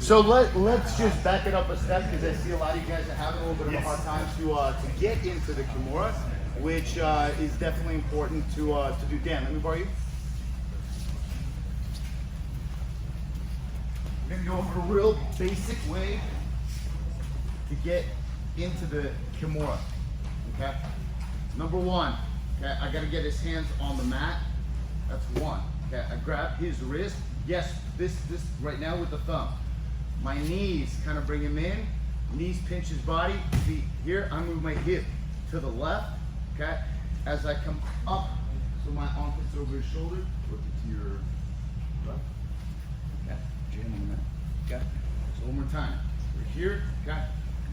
So let's just back it up a step, because I see a lot of you guys are having a little bit of a hard time to get into the Kimura, which is definitely important to do. Dan, let me borrow you. We're gonna go over a real basic way to get into the Kimura. Okay. Number one. Okay, I gotta get his hands on the mat. That's one. Okay, I grab his wrist. Yes, this right now with the thumb. My knees kind of bring him in. Knees pinch his body. Feet here. I move my hip to the left. Okay, as I come up, so my armpits over his shoulder. Look it to your left. Okay, jam on the mat. Okay, so one more time. We're here. Okay,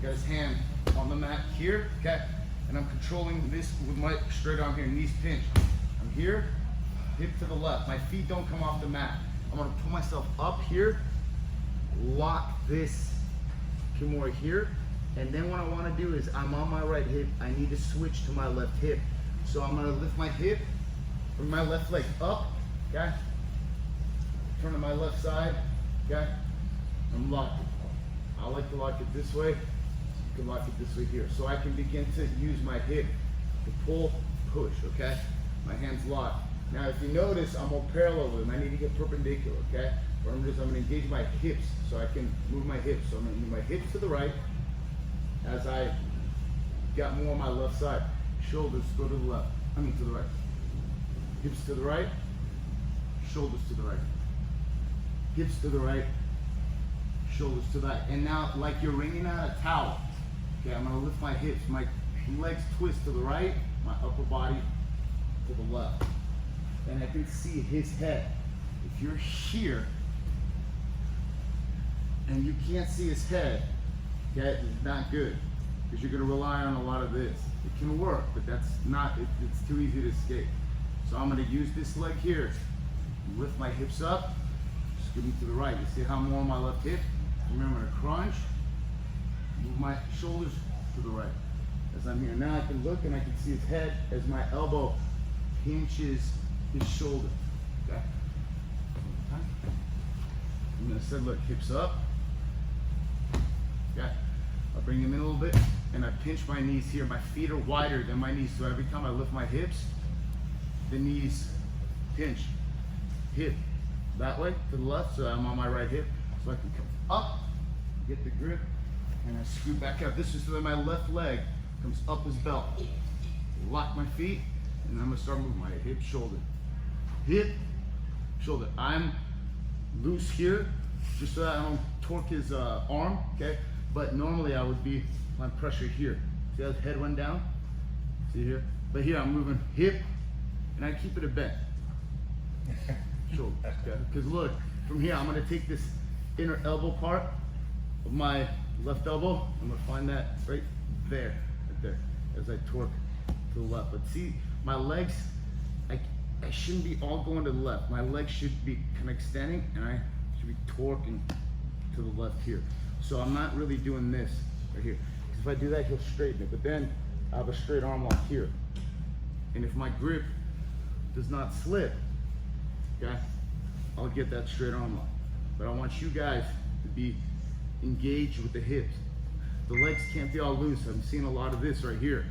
got his hand on the mat here. Okay, and I'm controlling this with my straight arm here. Knees pinch. I'm here. Hip to the left. My feet don't come off the mat. I'm gonna pull myself up here, lock this Kimura here, and then what I wanna do is I'm on my right hip, I need to switch to my left hip. So I'm gonna lift my hip, bring my left leg up, okay? Turn to my left side, okay? I'm locked. I like to lock it this way, you can lock it this way here. So I can begin to use my hip to pull, push, okay? My hand's locked. Now, if you notice, I'm all parallel with him. I need to get perpendicular, okay? What I'm gonna do is I'm gonna engage my hips so I can move my hips. So I'm gonna move my hips to the right as I got more on my left side. Shoulders go to the left, to the right. Hips to the right, shoulders to the right. Hips to the right, shoulders to the right. And now, like you're wringing out a towel, okay, I'm gonna lift my hips. My legs twist to the right, my upper body to the left. And I can see his head. If you're here and you can't see his head, okay, it's not good, because you're going to rely on a lot of this. It can work, but that's not, it's too easy to escape. So I'm going to use this leg here, lift my hips up, scoot me to the right. You see how I'm on my left hip? Remember to crunch, move my shoulders to the right. As I'm here now, I can look and I can see his head as my elbow pinches his shoulder. Okay. I'm gonna say, look, hips up. Okay. I'll bring him in a little bit, and I pinch my knees here. My feet are wider than my knees, so every time I lift my hips, the knees pinch. Hip that way to the left, so I'm on my right hip, so I can come up, get the grip, and I scoot back up. This is so that my left leg comes up his belt. Lock my feet, and I'm gonna start moving my hip, shoulder. Hip, shoulder. I'm loose here, just so that I don't torque his arm, okay? But normally I would be applying pressure here. See how his head went down? See here? But here I'm moving hip, and I keep it a bent. Shoulder, okay? Because look, from here I'm gonna take this inner elbow part of my left elbow. I'm gonna find that right there, as I torque to the left. But see, my legs, I shouldn't be all going to the left. My legs should be kind of extending, and I should be torquing to the left here. So I'm not really doing this right here. Because if I do that, he'll straighten it. But then I have a straight arm lock here. And if my grip does not slip, okay, I'll get that straight arm lock. But I want you guys to be engaged with the hips. The legs can't be all loose. I'm seeing a lot of this right here.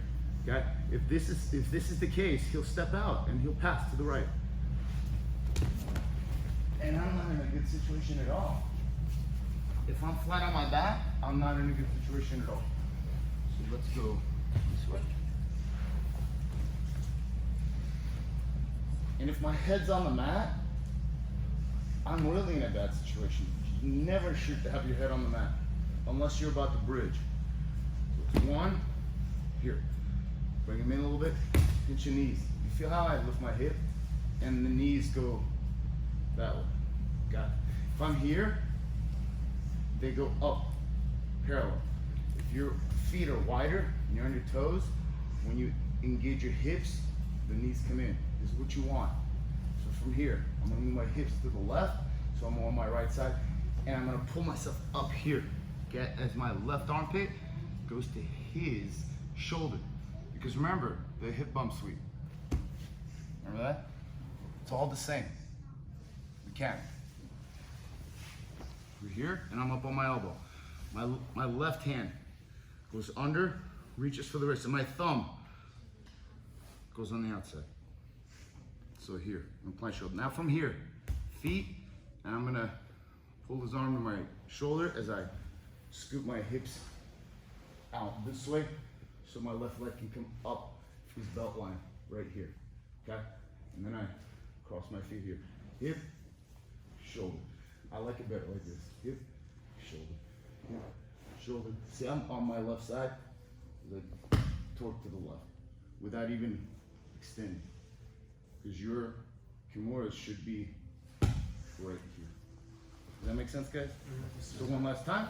Okay? If this is the case, he'll step out and he'll pass to the right. And I'm not in a good situation at all. If I'm flat on my back, I'm not in a good situation at all. So let's go this way. And if my head's on the mat, I'm really in a bad situation. You never should have your head on the mat unless you're about to bridge. So it's one, here. Bring them in a little bit, pinch your knees. You feel how I lift my hip and the knees go that way. Got it. If I'm here, they go up, parallel. If your feet are wider and you're on your toes, when you engage your hips, the knees come in. This is what you want. So from here, I'm gonna move my hips to the left, so I'm on my right side, and I'm gonna pull myself up here, okay, as my left armpit goes to his shoulder. Because remember, the hip bump sweep. Remember that? It's all the same. Mechanic. We're here, and I'm up on my elbow. My left hand goes under, reaches for the wrist, and my thumb goes on the outside. So here, I'm plank shoulder. Now from here, feet, and I'm gonna pull his arm to my shoulder as I scoop my hips out this way, so my left leg can come up his belt line right here, okay? And then I cross my feet here. Hip, shoulder. I like it better like this. Hip, shoulder, hip, shoulder. See, I'm on my left side, like torque to the left, without even extending. Because your Kimuras should be right here. Does that make sense, guys? So one last time.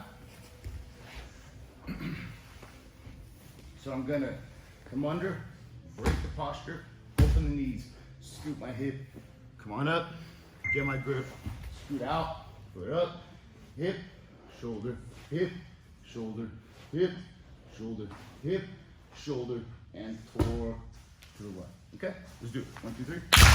So I'm gonna come under, break the posture, open the knees, scoop my hip, come on up, get my grip, scoot out, foot up, hip, shoulder, hip, shoulder, hip, shoulder, hip, shoulder, and torque to the left. Okay, let's do it. 1, 2, 3.